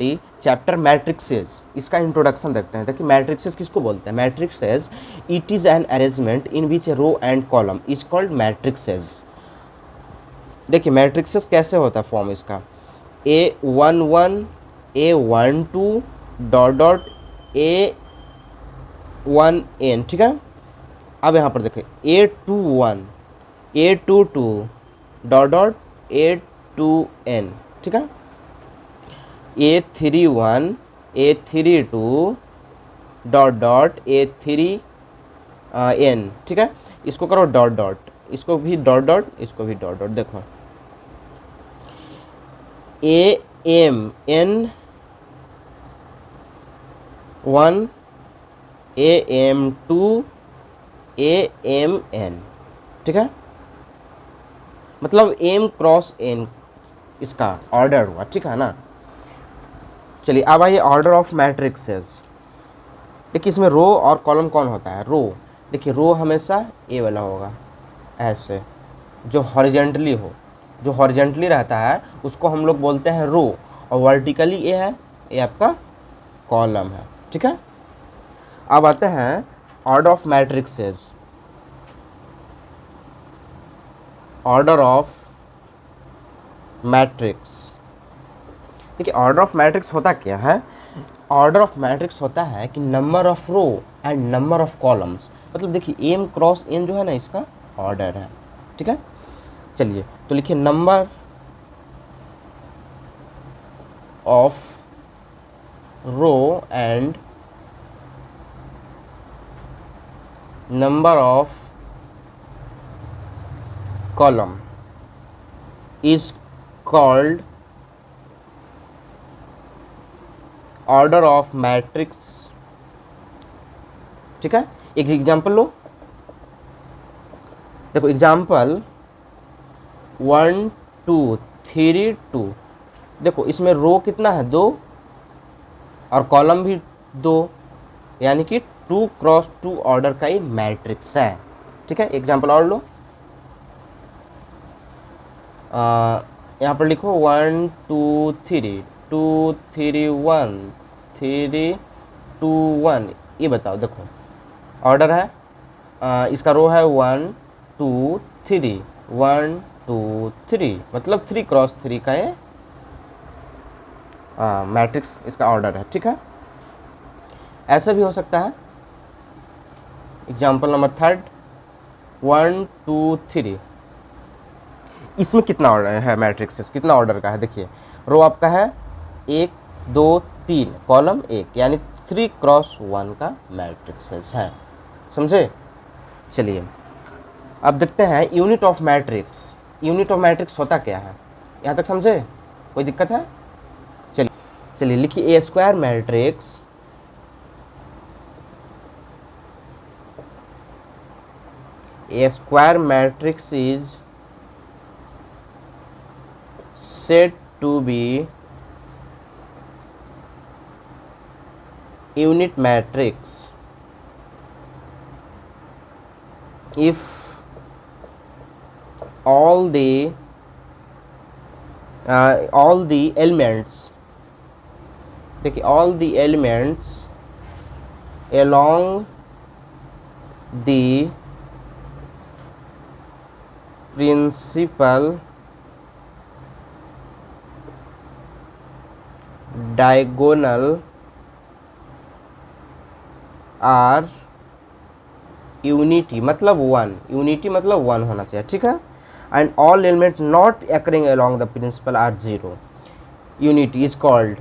NCERT chapter matrices, इसका introduction देखते हैं। देखिए मैट्रिक्सेस किसको बोलते हैं? Matrices it is an arrangement in which row and column is called matrices. देखिए मैट्रिक्सेस कैसे होता है फॉर्म इसका, A11 A12 dot dot A1n, ठीक है। अब यहाँ पर देखिए A21 A22 dot dot A2n, ठीक है। A31 A32 dot dot A3n, ठीक है। इसको करो डॉट डॉट, इसको भी डॉट डॉट, इसको भी डॉट डॉट। देखो AM1 AM2 AMN, ठीक है। मतलब m क्रॉस n इसका ऑर्डर हुआ, ठीक है ना। चलिए अब आइए ऑर्डर ऑफ मैट्रिक्सेस। देखिए इसमें रो और कॉलम कौन होता है? रो, देखिए रो हमेशा ए वाला होगा ऐसे, जो हॉरिजेंटली हो, जो हॉरिजेंटली रहता है उसको हम लोग बोलते हैं रो, और वर्टिकली ए है, ये आपका कॉलम है, ठीक है। अब आते हैं order of matrices. Order of matrix, देखिए ऑर्डर ऑफ मैट्रिक्स होता क्या है? ऑर्डर ऑफ मैट्रिक्स होता है कि number of row and number of columns, मतलब देखिए एम क्रॉस एन जो है ना इसका ऑर्डर है, ठीक है। चलिए तो लिखिए number of row and number of column is called order of matrix, ठीक है। एक एग्जांपल लो, देखो एग्जांपल 1 2 3 2, देखो इसमें रो कितना है? 2, और कॉलम भी 2, यानी कि 2 क्रॉस 2 ऑर्डर का ही मैट्रिक्स है, ठीक है। एग्जांपल और लो, यहाँ पर लिखो 1 2 3 2 3 1 3 2 1, ये बताओ। देखो ऑर्डर है, इसका रो है 1 2 3 1 2 3, मतलब 3 क्रॉस 3 का ये मैट्रिक्स इसका ऑर्डर है, ठीक है। ऐसा भी हो सकता है। एग्जाम्पल नंबर 3 1 2 3, इसमें कितना ऑर्डर है? मैट्रिक्स कितना ऑर्डर का है? देखिए रो आपका है 1 2 3, कॉलम 1, यानी 3 क्रॉस 1 का मैट्रिक्स है, समझे। चलिए अब देखते हैं unit of matrix. Unit of matrix होता क्या है? यहाँ तक समझे? कोई दिक्कत है? चलिए लिखिए A square matrix A square matrix is said to be unit matrix if all the elements, देखिए all the elements along the principal diagonal are unity, मतलब 1, unity मतलब 1 होना चाहिए, ठीक है। and all element not occurring along the principal are 0, unity is called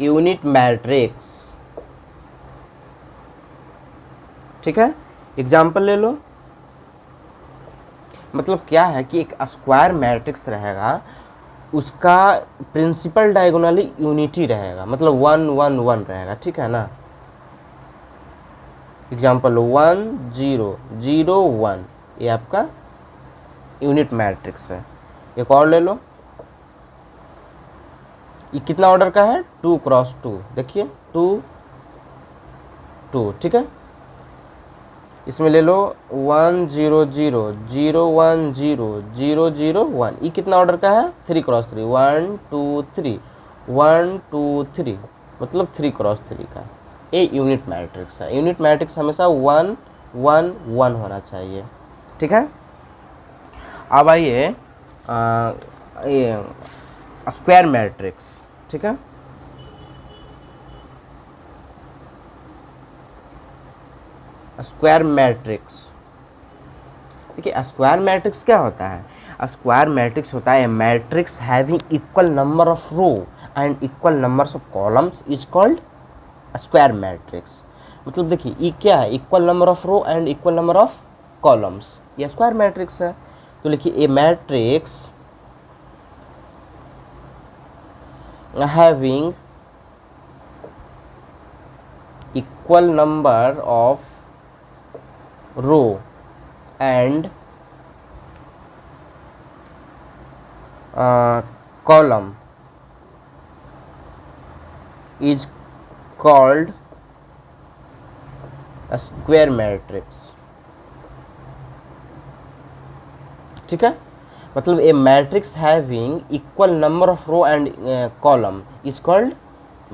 unit matrix, ठीक है। Example ले लो, मतलब क्या है कि एक स्क्वायर मैट्रिक्स रहेगा, उसका प्रिंसिपल डायगोनली यूनिटी रहेगा, मतलब 1 1 1 रहेगा, ठीक है ना। एग्जाम्पल 1 0 0 1, ये आपका यूनिट मैट्रिक्स है। एक और ले लो, ये कितना ऑर्डर का है? 2 क्रॉस 2, देखिए 2 2, ठीक है। इसमें ले लो 1 0 0 0 1 0 0 0 1, ये कितना ऑर्डर का है? 3x3, 1 2 3 1 2 3, मतलब 3x3 का। ये यूनिट मैट्रिक्स है। यूनिट मैट्रिक्स हमेशा 1 1 1 होना चाहिए, ठीक है। अब आइए ये स्क्वायर मैट्रिक्स, ठीक है। स्क्वायर मैट्रिक्स, देखिए स्क्वायर मैट्रिक्स क्या होता है? स्क्वायर मैट्रिक्स होता है matrix having equal number of row and equal numbers of columns is called square matrix. मतलब देखिए ये क्या है? Equal number of row and equal number of columns, ये स्क्वायर मैट्रिक्स है। तो लिखिए A matrix having equal number of row and column is called a square matrix, ठीक है। मतलब a matrix having equal number of row and column is called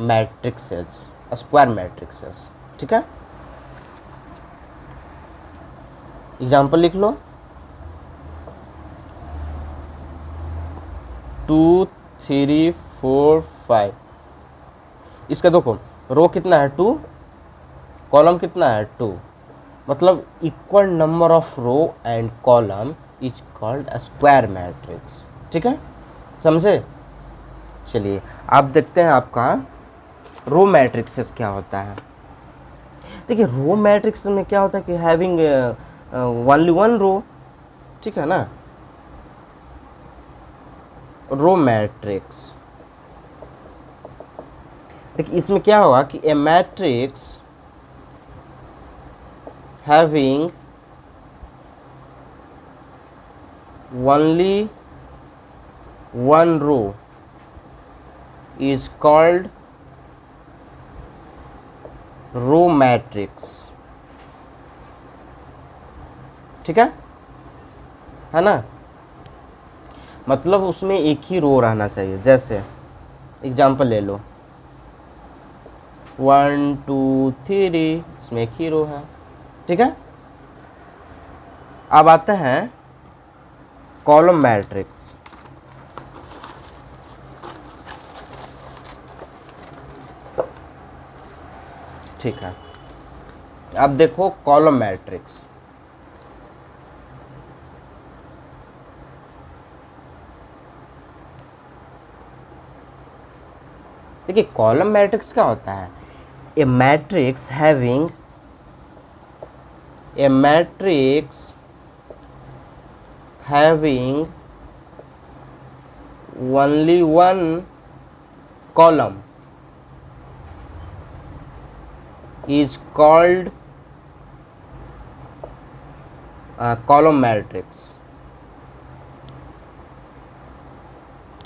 matrices, square matrices, ठीक है। Example लिख लो 2 3 4 5। इसका देखो रो कितना है? 2, कॉलम कितना है? 2, मतलब equal number of row and column is called square matrix, ठीक है, समझे। चलिए आप देखते हैं आपका रो मैट्रिक्स क्या होता है। देखिए रो मैट्रिक्स में क्या होता है कि हैविंग ओनली वन रो, ठीक है ना। रो मैट्रिक्स, देखिए इसमें क्या होगा कि A matrix having only one row is called row matrix, ठीक है ना। मतलब उसमें एक ही रो रहना चाहिए। जैसे एग्जाम्पल ले लो 1 2 3, इसमें एक ही रो है, ठीक है। अब आते हैं कॉलम मैट्रिक्स, ठीक है। अब देखो कॉलम मैट्रिक्स, देखिए कॉलम मैट्रिक्स क्या होता है? A matrix having only one column is called column matrix,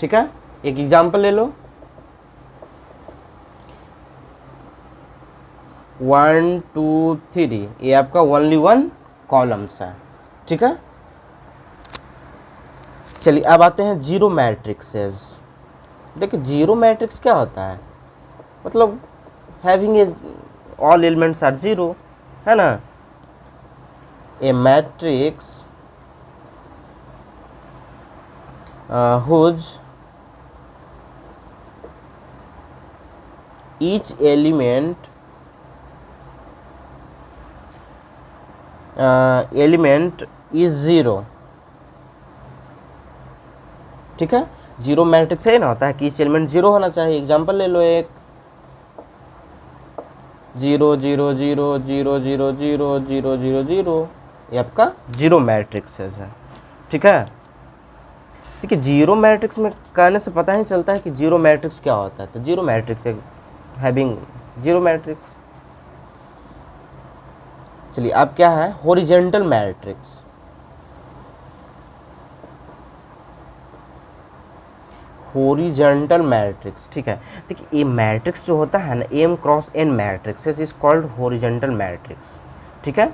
ठीक है। एक एग्जांपल ले लो 1 2 3, ये आपका ओनली वन कॉलम्स है, ठीक है। चलिए अब आते हैं जीरो मैट्रिक्सेस। देखिए जीरो मैट्रिक्स क्या होता है? मतलब having a all elements are zero, है ना। A matrix whose each element is zero, ठीक है। जीरो मैट्रिक्स है ना, होता है कि ईच एलिमेंट जीरो होना चाहिए। एग्जांपल ले लो एक 0 0 0 0 0 0 0 0 0, ये आपका जीरो मैट्रिक्स है, ठीक है। देखिए जीरो मैट्रिक्स में कहने से पता ही चलता है कि जीरो मैट्रिक्स क्या होता है। तो zero matrix having zero matrix. चलिए अब क्या है? Horizontal matrix. हॉरिजॉन्टल मैट्रिक्स, ठीक है। देखिए ये मैट्रिक्स जो होता है ना, m cross n matrix is called horizontal matrix, ठीक है।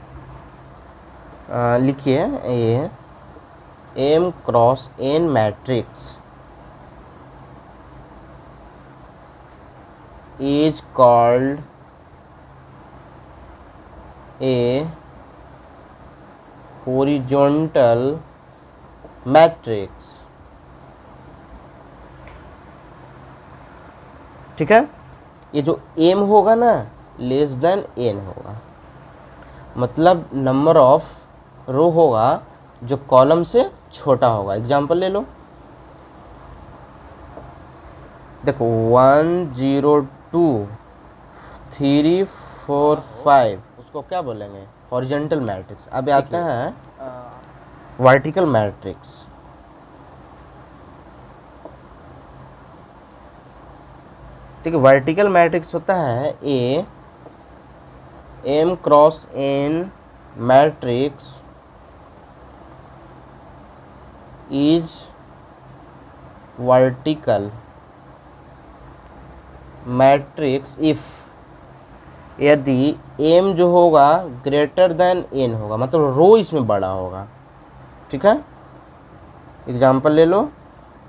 लिखिए ये M cross N matrix is called a horizontal matrix। ठीक है, ये जो m होगा ना लेस देन n होगा, मतलब नंबर ऑफ रो होगा जो कॉलम से छोटा होगा। एग्जांपल ले लो, देखो 1 0 2 3 4 5, उसको क्या बोलेंगे? Horizontal matrix. अब आते हैं वर्टिकल मैट्रिक्स। ठीक है, वर्टिकल मैट्रिक्स होता है a M cross N matrix is vertical matrix if, यदि m जो होगा ग्रेटर देन n होगा, मतलब रो इसमें बड़ा होगा। ठीक है, एग्जांपल ले लो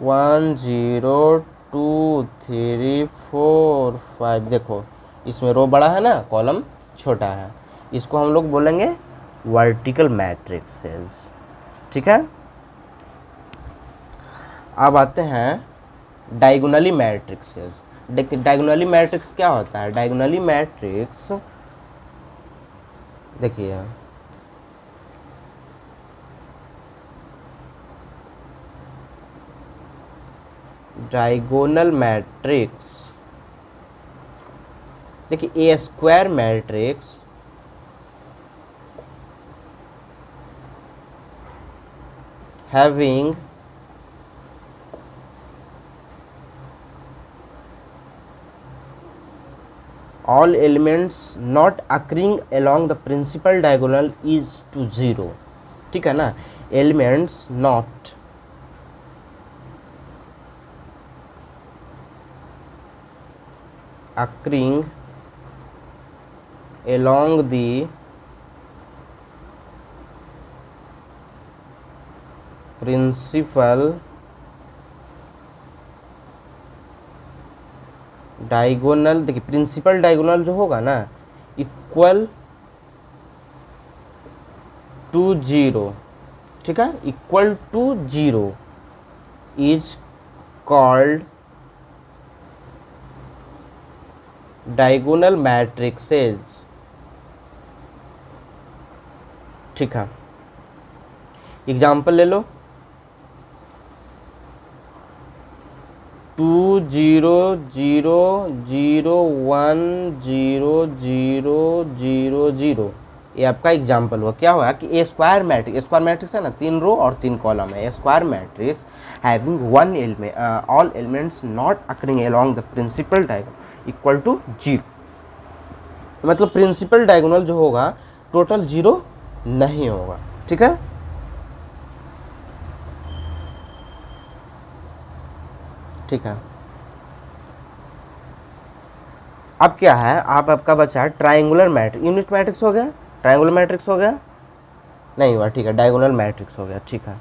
1 0 2 3 4 5, देखो इसमें रो बड़ा है ना, कॉलम छोटा है, इसको हम लोग बोलेंगे वर्टिकल मैट्रिक्सेस। ठीक है, अब आते हैं डायगोनली मैट्रिक्सेस। देखिए डायगोनली मैट्रिक्स क्या होता है? डायगोनली मैट्रिक्स देखिए डायगोनल मैट्रिक्स, देखिए A square matrix having all elements not occurring along the principal diagonal is to 0। ठीक है ना, elements not occurring along the principal diagonal, देखिए प्रिंसिपल डायगोनल जो होगा ना इक्वल टू 0, ठीक है, equal to 0 is called diagonal matrices. ठीक है, एग्जाम्पल ले लो 2 0 0 0 1 0 0 0 0, ये आपका एग्जाम्पल हुआ। क्या हुआ कि ए स्क्वायर मैट्रिक्स है ना, 3 रो और 3 कॉलम है। A square matrix having one element all elements not occurring along the principal diagonal equal to 0, मतलब प्रिंसिपल डायगोनल जो होगा टोटल 0 नहीं होगा। ठीक है, ठीक है, अब क्या है, आप आपका बचा है ट्रायंगुलर मैट्रिक्स। यूनिट मैट्रिक्स हो गया, ट्रायंगुलर मैट्रिक्स हो गया नहीं हुआ, ठीक है, डायगोनल मैट्रिक्स हो गया। ठीक है,